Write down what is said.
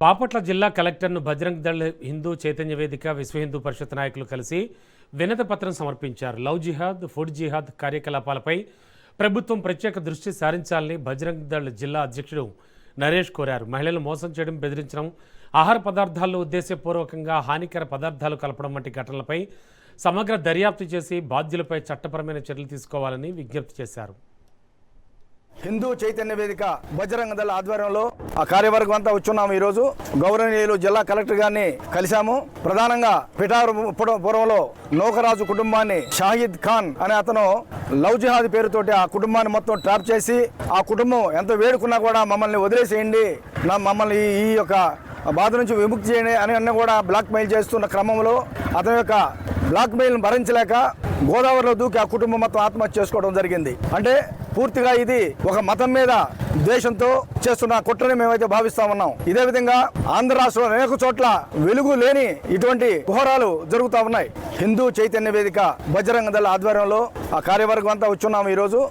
బాపట్ల జిల్లా కలెక్టర్ను బజరంగ్ దళ్ హిందూ చైతన్య వేదిక విశ్వ హిందూ పరిషత్ నాయకులు కలిసి వినతి పత్రం సమర్పించారు. లవ్ జిహాద్, ఫుడ్ జిహాద్ కార్యకలాపాలపై ప్రభుత్వం ప్రత్యేక దృష్టి సారించాలని బజరంగ్ దళ్ జిల్లా అధ్యక్షుడు నరేష్ కోరారు. మహిళలు మోసం చేయడం, బెదిరించడం, ఆహార పదార్థాల్లో ఉద్దేశపూర్వకంగా హానికర పదార్థాలు కలపడం వంటి ఘటనలపై సమగ్ర దర్యాప్తు చేసి బాధ్యులపై చట్టపరమైన చర్యలు తీసుకోవాలని విజ్ఞప్తి చేశారు. హిందూ చైతన్య వేదిక బజరంగ దళ ఆధ్వర్యంలో ఆ కార్యవర్గం అంతా వచ్చున్నాము. ఈరోజు గౌరవనీయులు జిల్లా కలెక్టర్ గారిని కలిశాము. ప్రధానంగా పిఠాపురంలో నౌకరాజు కుటుంబాన్ని షాహిద్ ఖాన్ అనే అతను లవ్ జిహాద్ పేరుతోటి ఆ కుటుంబాన్ని మొత్తం ట్రాప్ చేసి, ఆ కుటుంబం ఎంత వేడుకున్నా కూడా మమ్మల్ని వదిలేసేయండి, మమ్మల్ని ఈ యొక్క బాధ నుంచి విముక్తి చేయండి అని అన్న కూడా బ్లాక్ మెయిల్ చేస్తున్న క్రమంలో అతని యొక్క బ్లాక్ మెయిల్ని భరించలేక గోదావరిలో దూకి ఆ కుటుంబం మొత్తం ఆత్మహత్య చేసుకోవడం జరిగింది. అంటే పూర్తిగా ఇది ఒక మతం మీద దేశంతో చేస్తున్న కుట్రని మేమైతే భావిస్తా ఉన్నాం. ఇదే విధంగా ఆంధ్ర రాష్ట్రంలో అనేక చోట్ల వెలుగు లేని ఇటువంటి ఘోరాలు జరుగుతూ ఉన్నాయి. హిందూ చైతన్య వేదిక బజరంగ దళ ఆధ్వర్యంలో ఆ కార్యవర్గం అంతా వచ్చున్నాము ఈరోజు.